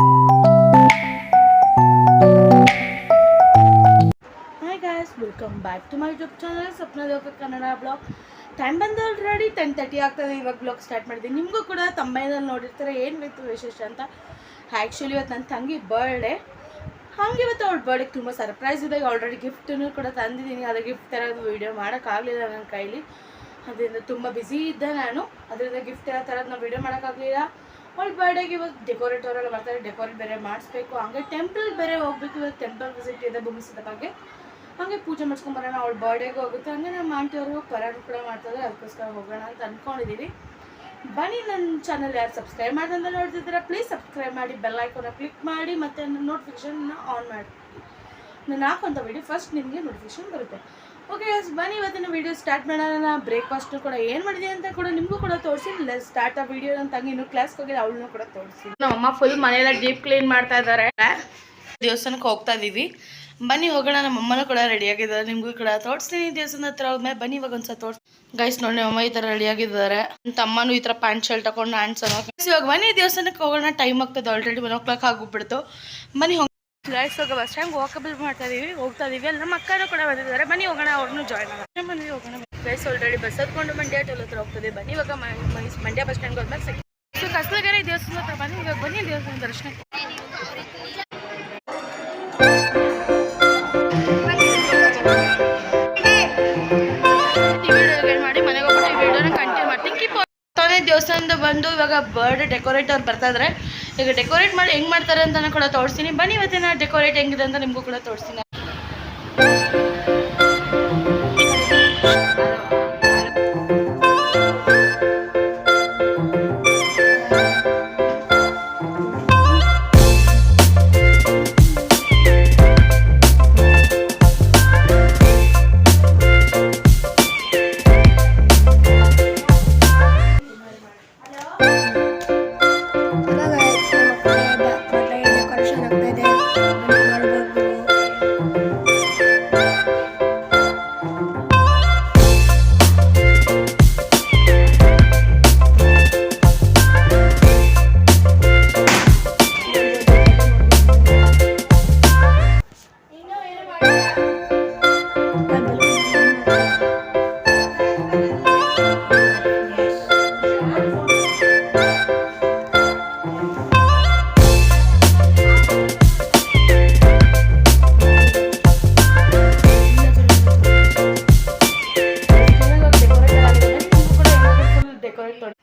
Hi guys, welcome back to my YouTube channel Sapna Devaka Kannada blog. Time ಬಂದು already 10:30 ಆಗ್ತದೆ. ಇವಾಗ blog start ಮಾಡಿದ್ದೀನಿ. ನಿಮಗೂ ಕೂಡ ತಮ್ಮನೇಲಿ ನೋಡಿರ್ತಾರೆ ಏನು ಬೇಕು ವಿಶೇಷ ಅಂತ. ಆ್ಯಕ್ಚುಲಿ ಇವತ್ತು ನನ್ನ ತಂಗಿ ಬರ್ಡೇ. ಹಾಗೆ ಇವತ್ತು ಅವಳ ಬರ್ಡೇಗೆ ತುಂಬ ಸರ್ಪ್ರೈಸ್ ಇದೆ. ಆಲ್ರೆಡಿ ಗಿಫ್ಟನ್ನು ಕೂಡ ತಂದಿದ್ದೀನಿ. ಅದು ಗಿಫ್ಟ್ ತರೋದು ವೀಡಿಯೋ ಮಾಡೋಕ್ಕಾಗಲಿಲ್ಲ ನನ್ನ ಕೈಲಿ. ಅದರಿಂದ ತುಂಬ ಬ್ಯುಸಿ ಇದ್ದೆ ನಾನು. ಅದರಿಂದ ಗಿಫ್ಟ್ ಎಲ್ಲ ತರೋದು ನಾವು ವೀಡಿಯೋ ಮಾಡೋಕ್ಕಾಗಲಿಲ್ಲ. ಅವಳ ಬರ್ಡೇಗೆ ಇವತ್ತು ಡೆಕೋರೇಟರ್ ಎಲ್ಲ ಬರ್ತಾರೆ. ಡೆಕೋರೇಟ್ ಬೇರೆ ಮಾಡಿಸ್ಬೇಕು. ಹಾಗೆ ಟೆಂಪಲ್ ಬೇರೆ ಹೋಗ್ಬೇಕು. ಇವತ್ತು ಟೆಂಪಲ್ ವಿಸಿಟ್ ಇದೆ ಭೂಮಿಸಿದ ಬಗ್ಗೆ. ಹಾಗೆ ಪೂಜೆ ಮಾಡಿಸ್ಕೊಂಬರೋಣ. ಅವಳ ಬರ್ಡೇಗೆ ಹೋಗುತ್ತೆ. ಹಂಗೆ ನಮ್ಮ ಆಂಟಿಯವರು ಪರಾಣ ಕೂಡ ಮಾಡ್ತಾರೆ. ಅದಕ್ಕೋಸ್ಕರ ಹೋಗೋಣ ಅಂತ ಅಂದ್ಕೊಂಡಿದ್ದೀವಿ. ಬನ್ನಿ, ನನ್ನ ಚಾನಲ್ ಯಾರು ಸಬ್ಸ್ಕ್ರೈಬ್ ಮಾಡ್ದಂತ ನೋಡ್ತಿದ್ದೀರಾ ಪ್ಲೀಸ್ ಸಬ್ಸ್ಕ್ರೈಬ್ ಮಾಡಿ, ಬೆಲ್ ಐಕಾನ್ನ ಕ್ಲಿಕ್ ಮಾಡಿ ಮತ್ತು ನೋಟಿಫಿಕೇಷನ್ನ ಆನ್ ಮಾಡಿ. ನಾನು ಹಾಕೋಂಥ ವೀಡಿಯೋ ಫಸ್ಟ್ ನಿಮಗೆ ನೋಟಿಫಿಕೇಷನ್ ಬರುತ್ತೆ. ಓಕೆ ಗೈಸ್, ಬನ್ನಿ ಇವತ್ತಿನ ವೀಡಿಯೋ ಸ್ಟಾರ್ಟ್ ಮಾಡೋಣ. ಬ್ರೇಕ್ಫಾಸ್ಟು ಕೂಡ ಏನು ಮಾಡಿದೆ ಅಂತ ಕೂಡ ನಿಮಗೂ ಕೂಡ ತೋರಿಸಿ. ಸ್ಟಾರ್ಟ್ ಆ ವೀಡಿಯೋ ನನ್ನ ತಂಗಿ ಇನ್ನೂ ಕ್ಲಾಸ್ಗೆ ಹೋಗಿಲ್ಲ, ಅವಳನ್ನೂ ಕೂಡ ತೋರಿಸಿ. ನಮ್ಮಮ್ಮ ಫುಲ್ ಮನೆಯೆಲ್ಲ ಡೀಪ್ ಕ್ಲೀನ್ ಮಾಡ್ತಾ ಇದ್ದಾರೆ. ದೇವಸ್ಥಾನಕ್ಕೆ ಹೋಗ್ತಾ ಇದ್ದೀವಿ. ಬನ್ನಿ ಹೋಗೋಣ. ನಮ್ಮಮ್ಮನೂ ಕೂಡ ರೆಡಿಯಾಗಿದ್ದಾರೆ. ನಿಮಗೂ ಕೂಡ ತೋರಿಸ್ತೀನಿ ದೇವಸ್ಥಾನ ಹತ್ರ ಹೋದ್ಮೇಲೆ. ಬನ್ನಿ ಇವಾಗ ಒಂದ್ಸಲ ತೋರಿಸಿ. ಗೈಸ್ ನೋಡಿ, ನಮ್ಮಮ್ಮ ಈ ಥರ ರೆಡಿಯಾಗಿದ್ದಾರೆ. ನನ್ನ ತಮ್ಮನೂ ಈ ಥರ ಪ್ಯಾಂಟ್ ಶರ್ಟ್ ಹಾಕೊಂಡು ಆನ್ಸರ್. ಇವಾಗ ಬನ್ನಿ ದೇವಸ್ಥಾನಕ್ಕೆ ಹೋಗೋಣ. ಟೈಮ್ ಆಗ್ತದೆ, ಆಲ್ರೆಡಿ 1 o'clock ಆಗೋಗ್ಬಿಡ್ತು. ಬನ್ನಿ ಗೈಸ್, ಇವಾಗ ಬಸ್ ಸ್ಟ್ಯಾಂಡ್ ವಾಕಬಲ್ ಹೋಗ್ತಾ ಇದೀವಿ. ಅಲ್ಲಿ ನಮ್ಮ ಅಕ್ಕನೂ ಕೂಡ ಬಂದಿದ್ದಾರೆ. ಬನ್ನಿ ಹೋಗೋಣ, ಅವ್ರನ್ನೂ ಜಾಯ್ನ್ ಆಗೋಣ. ಬನ್ನಿ ಹೋಗೋಣ. ಗೈಸ್ ಆಲ್ರೆಡಿ ಬಸ್ ಹತ್ಕೊಂಡು ಮಂಡ್ಯ ಟೋಲ್ ಹತ್ರ ಹೋಗ್ತದೆ. ಬನ್ನಿ ಇವಾಗ ಮಂಡ್ಯ ಬಸ್ ಸ್ಟ್ಯಾಂಡ್ಗೆ ಹೋದ್ಮೇಲೆ ಕಸ್ಲಗೆರೆ ದೇವಸ್ಥಾನ ಹತ್ರ ಬನ್ನಿ. ಇವಾಗ ಬನ್ನಿ ದೇವಸ್ಥಾನ ದರ್ಶನಕ್ಕೆ. ಮಾಡಿ ಮನೆಗೆ ಹೋಗ್ಬಿಟ್ಟು ಈ ವಿಡಿಯೋನ ಕಂಟಿನ್ಯೂ ಮಾಡ್ತೀನಿ. ದೇವಸ್ಥಾನದ ಬಂದು ಇವಾಗ ಬರ್ಡೇ ಡೆಕೋರೇಟ್ ಅವ್ರು ಬರ್ತಾ ಇದ್ದಾರೆ. ಈಗ ಡೆಕೋರೇಟ್ ಮಾಡಿ ಹೆಂಗೆ ಮಾಡ್ತಾರೆ ಅಂತ ಕೂಡ ತೋರಿಸ್ತೀನಿ. ಬನ್ನಿ ಇವತ್ತಿನ ಡೆಕೋರೇಟ್ ಹೆಂಗಿದೆ ಅಂತ ನಿಮಗೂ ಕೂಡ ತೋರಿಸ್ತೀನಿ.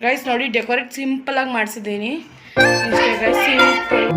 ಗೈಸ್ ನೋಡಿ, ಡೆಕೋರೇಟ್ ಸಿಂಪಲ್ ಆಗಿ ಮಾಡಿಸಿದ್ದೀನಿ. ಸಿಂಪಲ್.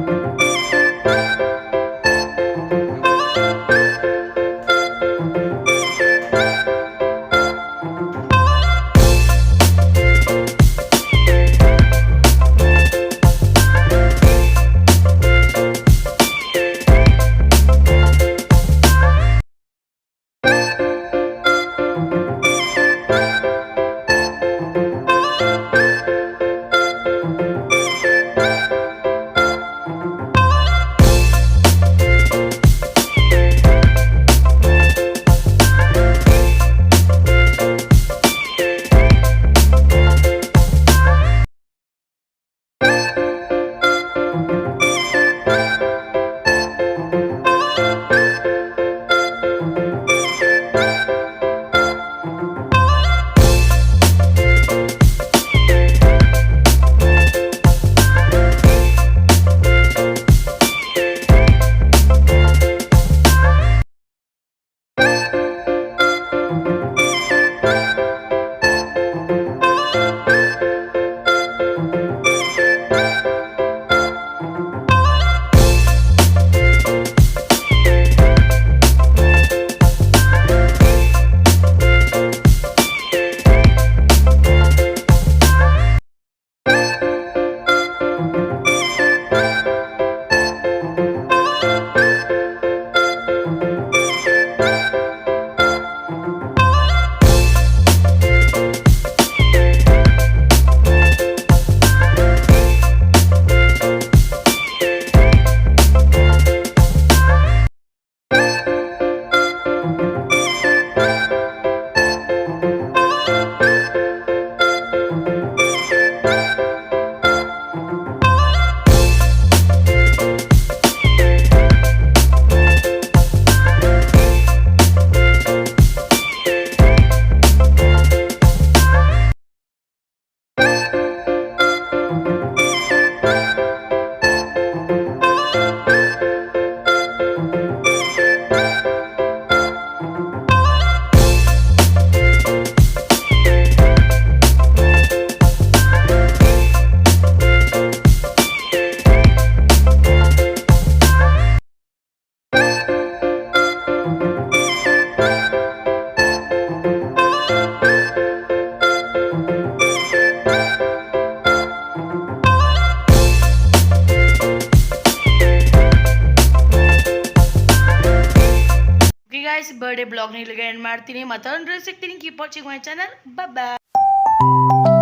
ಬ್ಲಾಗ್ನ ಇಲ್ಲಿಗೆ ಎಂಡ್ ಮಾಡ್ತೀನಿ. ಮತ್ತೊಂದು ಸಿಗ್ತೀನಿ. Keep watching my channel. Bye.